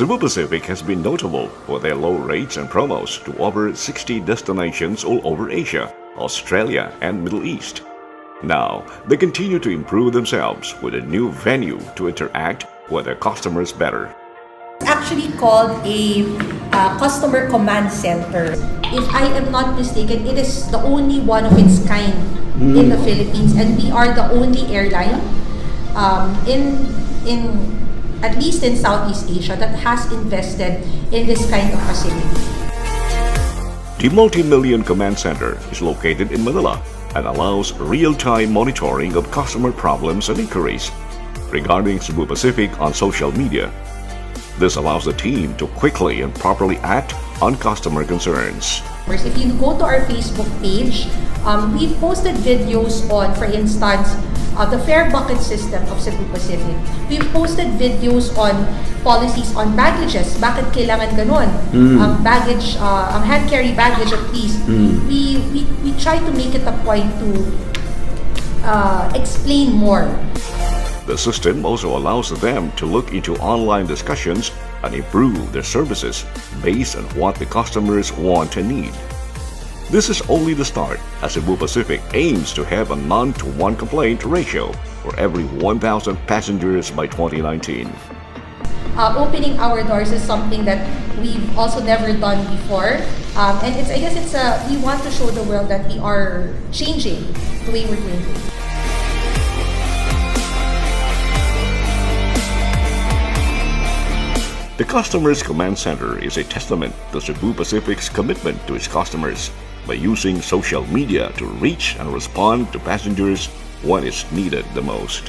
Cebu Pacific has been notable for their low rates and promos to over 60 destinations all over Asia, Australia, and Middle East. Now, they continue to improve themselves with a new venue to interact with their customers better. It's actually called a customer command center. If I am not mistaken, it is the only one of its kind in the Philippines, and we are the only airline in at least in Southeast Asia that has invested in this kind of facility. The multi-million command center is located in Manila and allows real-time monitoring of customer problems and inquiries regarding Cebu Pacific on social media. This allows the team to quickly and properly act on customer concerns. If you go to our Facebook page, we've posted videos on, for instance, the fare bucket system of Cebu Pacific. We've posted videos on policies on baggages. Bakit kailangan ganon? Baggage, hand carry baggage at least. We try to make it a point to explain more. The system also allows them to look into online discussions and improve their services based on what the customers want and need. This is only the start, as Cebu Pacific aims to have a none-to-one complaint ratio for every 1,000 passengers by 2019. Opening our doors is something that we've also never done before, and I guess we want to show the world that we are changing the way we're doing things. The Customers Command Center is a testament to Cebu Pacific's commitment to its customers by using social media to reach and respond to passengers when it's needed the most.